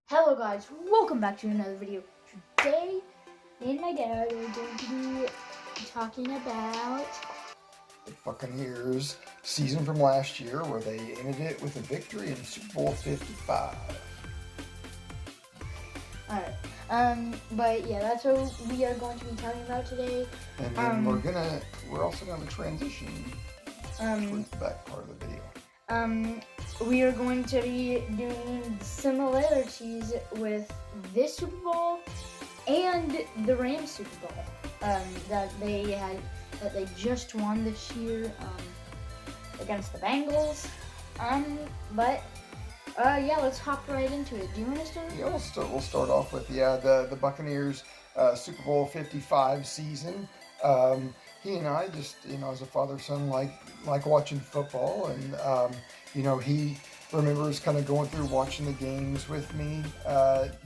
Hello guys, welcome back to another video. Today, me and my dad are going to be talking about the Buccaneers season from last year where they ended it with a victory in Super Bowl 55. Alright, but yeah, that's what we are going to be talking about today. And then we're also gonna transition towards the back part of the video. We are going to be doing similarities with this Super Bowl and the Rams Super Bowl that they just won this year against the Bengals. Yeah, let's hop right into it. Do you want to start? Yeah, we'll start off with the Buccaneers Super Bowl 55 season. He and I just, as a father-son, like watching football, and he remembers kind of going through watching the games with me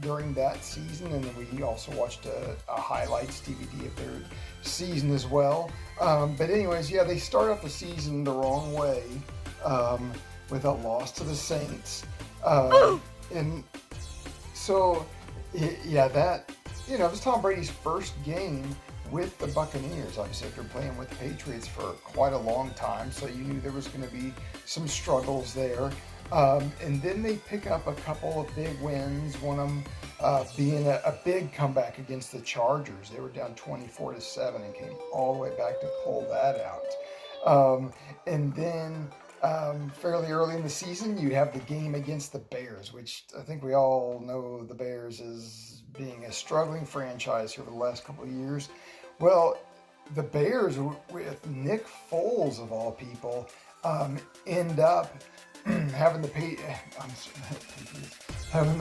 during that season, and then we also watched a highlights DVD of their season as well. But anyways, yeah, they start off the season the wrong way with a loss to the Saints, and so it was Tom Brady's first game with the Buccaneers. Obviously, after playing with the Patriots for quite a long time, so you knew there was going to be some struggles there. And then they pick up a couple of big wins, one of them being a big comeback against the Chargers. They were down 24-7 and came all the way back to pull that out. And then fairly early in the season, you have the game against the Bears, which I think we all know the Bears as being a struggling franchise here for the last couple of years. Well, the Bears, with Nick Foles of all people, end up having the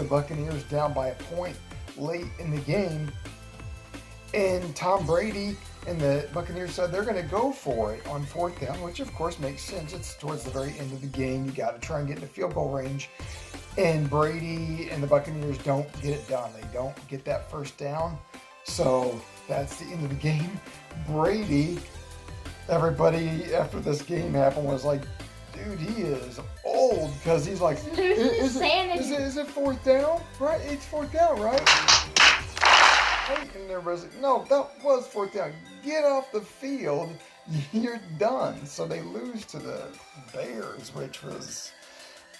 Buccaneers down by a point late in the game, and Tom Brady and the Buccaneers said they're going to go for it on fourth down, which of course makes sense. It's towards the very end of the game. You got to try and get into field goal range. And Brady and the Buccaneers don't get it done. They don't get that first down. So that's the end of the game. Brady, everybody after this game happened was like, dude, he is old, because he's like, is it fourth down? Right? It's fourth down, right? And everybody's like, no, that was fourth down. Get off the field. You're done. So they lose to the Bears, which was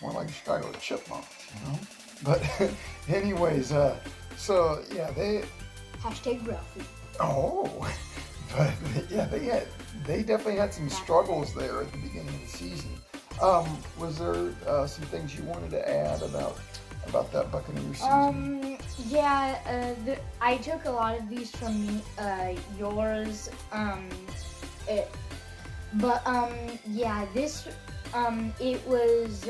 more like Chicago Chipmunks, But anyways, so yeah, they... Hashtag Ralphie. Oh, but yeah, they definitely had some struggles there at the beginning of the season. Was there some things you wanted to add about that Buccaneers season? I took a lot of these from yours. It was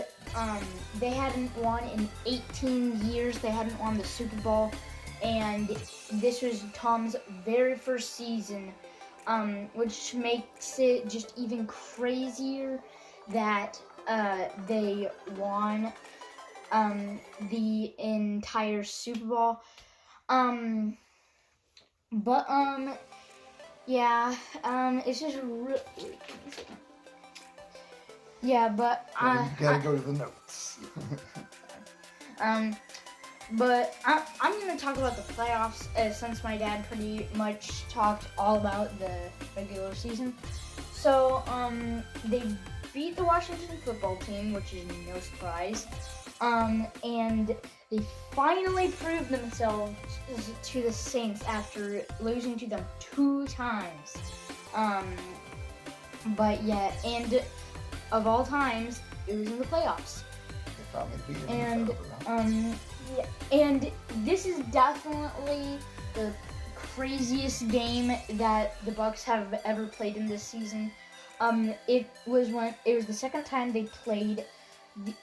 they hadn't won in 18 years. They hadn't won the Super Bowl, and this was Tom's very first season, which makes it just even crazier that they won the entire Super Bowl. It's just really... Yeah, but you gotta go to the notes. But I'm gonna talk about the playoffs since my dad pretty much talked all about the regular season. So they beat the Washington football team, which is no surprise. And they finally proved themselves to the Saints after losing to them 2 times. And of all times, it was in the playoffs. They finally beat them. And this is definitely the craziest game that the Bucs have ever played in this season. It was the second time they played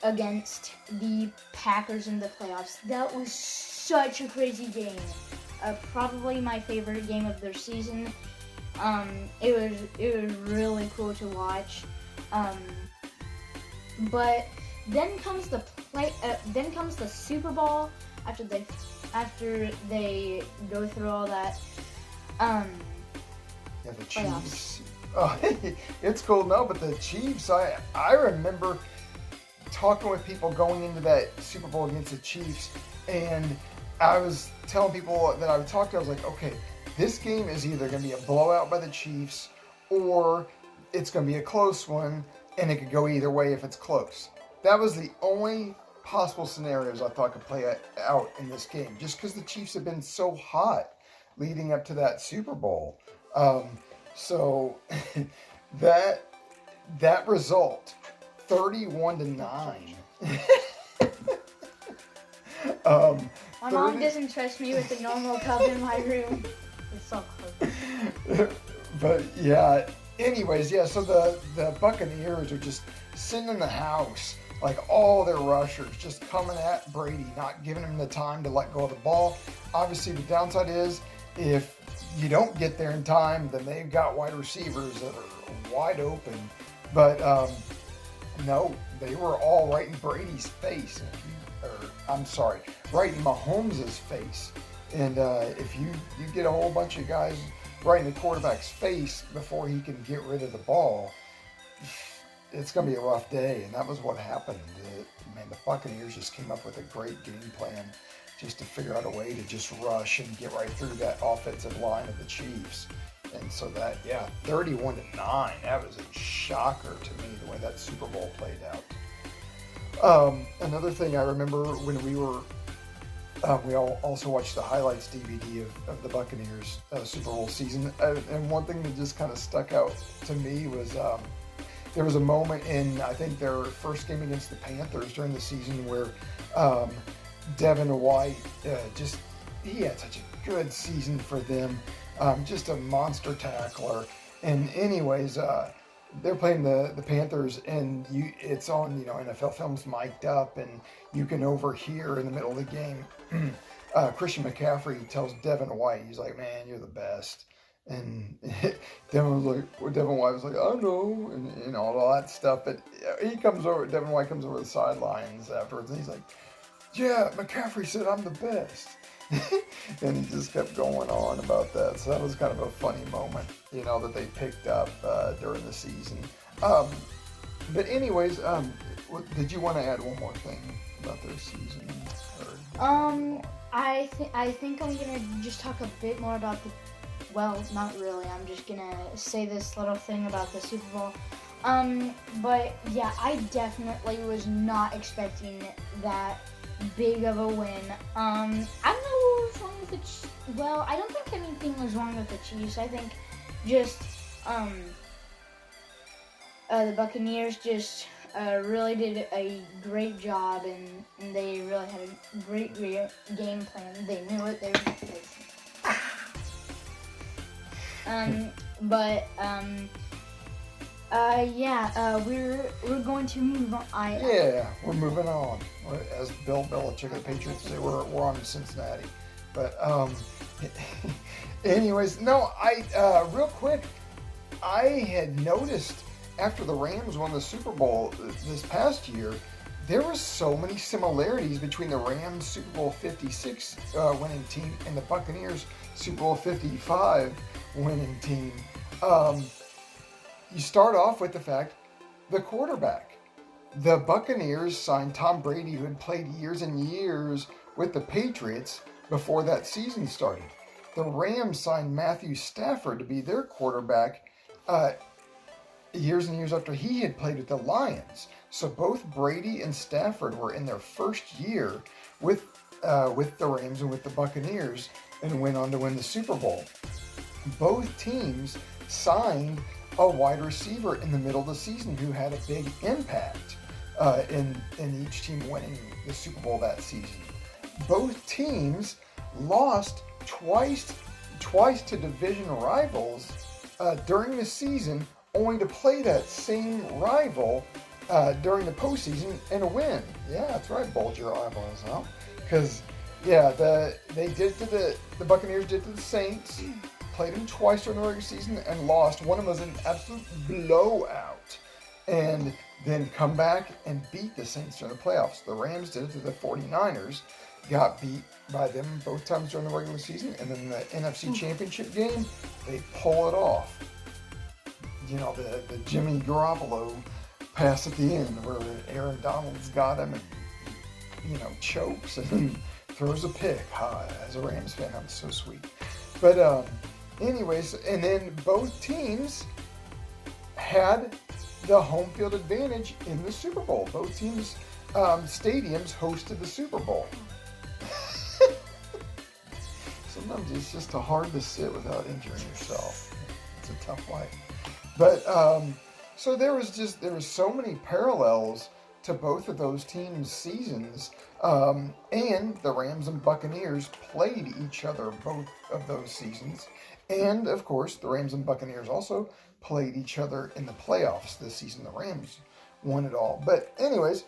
against the Packers in the playoffs. That was such a crazy game. Probably my favorite game of their season. It was really cool to watch. But then comes the Super Bowl after they go through all that. The Chiefs. Oh, it's cool. No, but the Chiefs. I remember talking with people going into that Super Bowl against the Chiefs, And I was telling people that I would talk to, I was like, okay, this game is either going to be a blowout by the Chiefs or it's going to be a close one, and it could go either way if it's close. That was the only possible scenarios I thought could play out in this game, just because the Chiefs have been so hot leading up to that Super Bowl. So that result, 31-9. My mom doesn't trust me with the normal cub in my room. It's so close. But yeah, anyways, yeah, so the Buccaneers are just sitting in the house, like all their rushers just coming at Brady, not giving him the time to let go of the ball. Obviously, the downside is if you don't get there in time, then they've got wide receivers that are wide open. But no, they were all right in Brady's face. Right in Mahomes' face. And if you get a whole bunch of guys right in the quarterback's face before he can get rid of the ball, it's going to be a rough day. And that was what happened. The Buccaneers just came up with a great game plan just to figure out a way to just rush and get right through that offensive line of the Chiefs. And so 31-9, that was a shocker to me, the way that Super Bowl played out. Another thing I remember when we all also watched the highlights DVD of the Buccaneers Super Bowl season. And one thing that just kind of stuck out to me was there was a moment in, I think, their first game against the Panthers during the season where Devin White, he had such a good season for them. Just a monster tackler. And anyways, they're playing the Panthers, and it's on, NFL Films mic'd up, and you can overhear in the middle of the game, Christian McCaffrey tells Devin White, he's like, man, you're the best. And Devin White was like, I know, and all that stuff. But Devin White comes over the sidelines afterwards, and he's like, yeah, McCaffrey said I'm the best. And he just kept going on about that. So that was kind of a funny moment, that they picked up during the season. But anyways, did you want to add one more thing about their season? I think I'm gonna just talk a bit more about well, not really. I'm just gonna say this little thing about the Super Bowl. But yeah, I definitely was not expecting that big of a win. I don't know what was wrong with the Chiefs. Well, I don't think anything was wrong with the Chiefs. I think just the Buccaneers just really did a great job, and they really had a great game plan. They knew what they were facing. We're going to move on. We're moving on. As Bill Belichick of the Patriots say, we're on to Cincinnati. But anyways, no, real quick, I had noticed after the Rams won the Super Bowl this past year, there were so many similarities between the Rams Super Bowl 56 winning team and the Buccaneers Super Bowl 55 winning team. You start off with the fact, the quarterback. The Buccaneers signed Tom Brady, who had played years and years with the Patriots before that season started. The Rams signed Matthew Stafford to be their quarterback years and years after he had played with the Lions. So both Brady and Stafford were in their first year with the Rams and with the Buccaneers, and went on to win the Super Bowl. Both teams signed a wide receiver in the middle of the season who had a big impact in each team winning the Super Bowl that season. Both teams lost twice to division rivals during the season, only to play that same rival during the postseason and win. Yeah, that's right. Bulge your eyeballs out, because the Buccaneers did to the Saints. Played them twice during the regular season and lost. One of them was an absolute blowout, and then come back and beat the Saints during the playoffs. The Rams did it to the 49ers, got beat by them both times during the regular season, and then in the NFC Championship game, they pull it off. The Jimmy Garoppolo pass at the end where Aaron Donald's got him and, chokes, and throws a pick. As a Rams fan, I'm so sweet. But anyways, and then both teams had the home field advantage in the Super Bowl. Both teams' stadiums hosted the Super Bowl. Sometimes it's just hard to sit without injuring yourself. It's a tough life. But so there was so many parallels to both of those teams' seasons, and the Rams and Buccaneers played each other both of those seasons, and of course the Rams and Buccaneers also played each other in the playoffs this season. The Rams won it all. But anyways,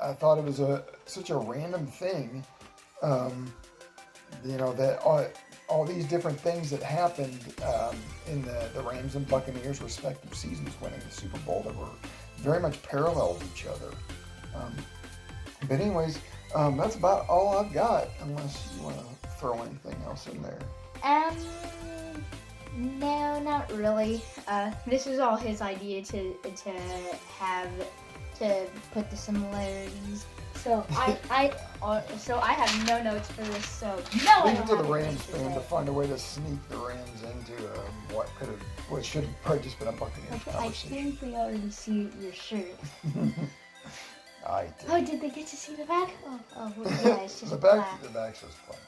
I thought it was such a random thing, that all these different things that happened in the Rams and Buccaneers respective seasons winning the Super Bowl that were very much parallel to each other. But anyways, that's about all I've got, unless you want to throw anything else in there. No, not really. This is all his idea to put the similarities. So I have no notes for this. So no. Leave it to the Rams fan to find a way to sneak the Rams into what should have probably just been a Buccaneers conversation. I think we already see your shirt. I did. Oh, did they get to see the back? Oh, yeah, it's just the black. back's just plain.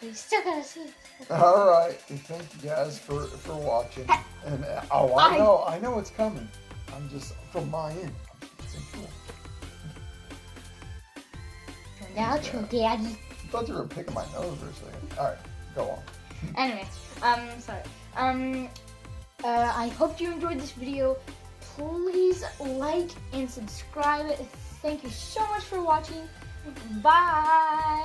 We still gotta see it. All right. Thank you guys for watching. And I know it's coming. I'm just from my end. Now to Daddy. I thought you were picking my nose for a second. All right, go on. Anyway, sorry. I hope you enjoyed this video. Please like and subscribe. Thank you so much for watching. Bye.